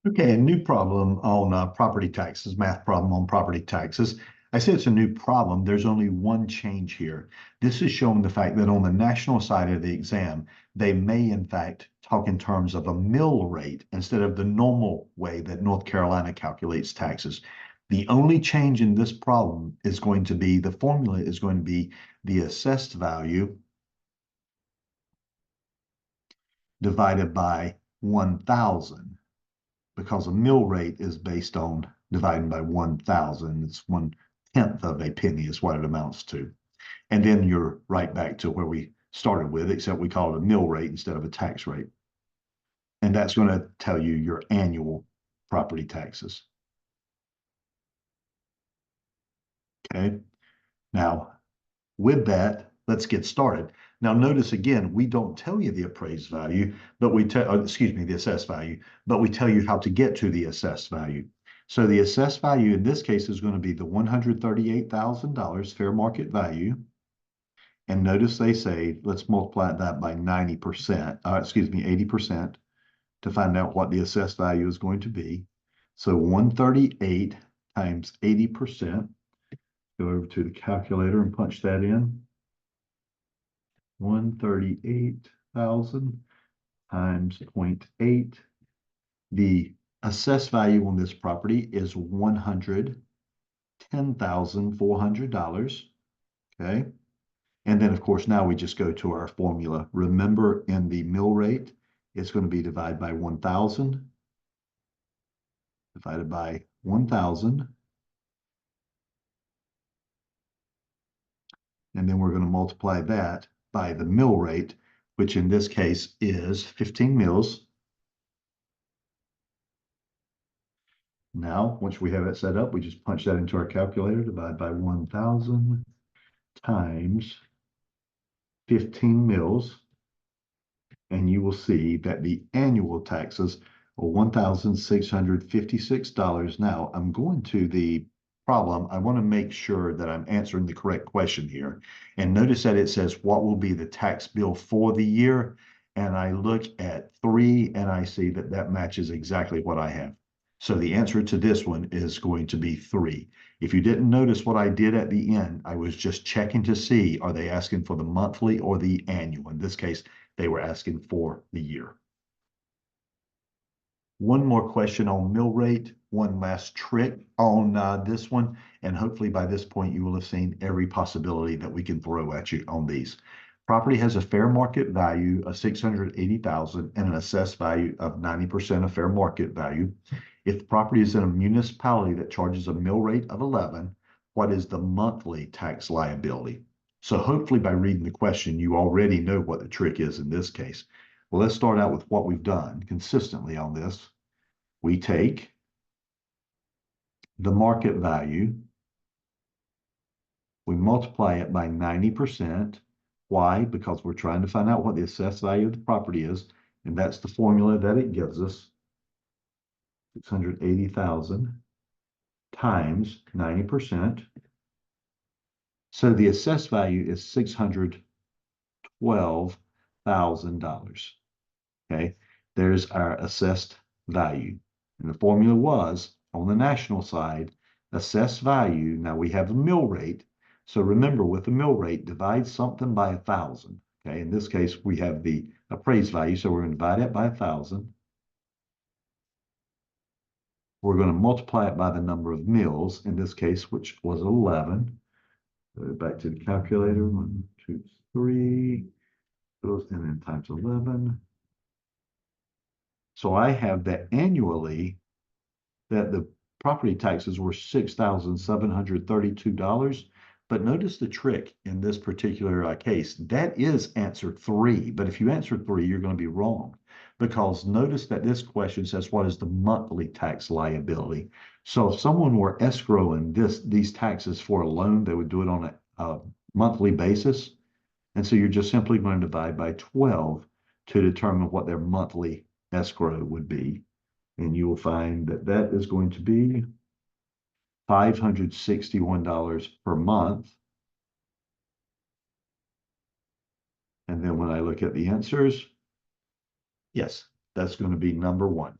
Okay, a new problem on property taxes, math problem on property taxes. I say it's a new problem. There's only one change here. This is showing the fact that on the national side of the exam, they may in fact talk in terms of a mill rate instead of the normal way that North Carolina calculates taxes. The only change in this problem is going to be the formula is going to be the assessed value divided by 1,000. Because a mill rate is based on dividing by 1,000. It's 1/10 of a penny is what it amounts to. And then you're right back to where we started with, except we call it a mill rate instead of a tax rate. And that's going to tell you your annual property taxes. Okay. Now, with that, let's get started. Now, notice again, we don't tell you the appraised value, but we tell, excuse me, the assessed value, but we tell you how to get to the assessed value. So the assessed value in this case is going to be the $138,000 fair market value. And notice they say, let's multiply that by 90%, excuse me, 80% to find out what the assessed value is going to be. So 138 times 80%. Go over to the calculator and punch that in. 138,000 times 0.8. The assessed value on this property is $110,400. Okay. And then, of course, now we just go to our formula. Remember, in the mill rate, it's going to be divided by 1,000, divided by 1,000. And then we're going to multiply that by the mill rate, which in this case is 15 mills. Now, once we have it set up, we just punch that into our calculator, divide by 1,000 times 15 mills, and you will see that the annual taxes are $1,656. Now, I'm going to the problem. I want to make sure that I'm answering the correct question here. And notice that it says, what will be the tax bill for the year? And I look at 3 and I see that that matches exactly what I have. So the answer to this one is going to be 3. If you didn't notice what I did at the end, I was just checking to see, are they asking for the monthly or the annual? In this case, they were asking for the year. One more question on mill rate, one last trick on this one, and hopefully by this point you will have seen every possibility that we can throw at you on these. Property has a fair market value of $680,000 and an assessed value of 90% of fair market value. If the property is in a municipality that charges a mill rate of 11, what is the monthly tax liability? So hopefully by reading the question, you already know what the trick is in this case. Well, let's start out with what we've done consistently on this. We take the market value, we multiply it by 90%. Why? Because we're trying to find out what the assessed value of the property is, and that's the formula that it gives us. 680,000 times 90%. So the assessed value is $612,000. Okay, there's our assessed value. And the formula was, on the national side, assessed value. Now we have a mill rate. So remember, with the mill rate, divide something by 1,000. Okay, in this case, we have the appraised value. So we're going to divide it by 1,000. We're going to multiply it by the number of mills, in this case, which was 11. Go back to the calculator. 1, 2, 3. And then times 11. So I have that annually that the property taxes were $6,732. But notice the trick in this particular case. That is answer 3. But if you answer 3, you're going to be wrong. Because notice that this question says, what is the monthly tax liability? So if someone were escrowing these taxes for a loan, they would do it on a monthly basis. And so you're just simply going to divide by 12 to determine what their monthly escrow would be. And you will find that that is going to be $561 per month. And then when I look at the answers, yes, that's going to be number 1.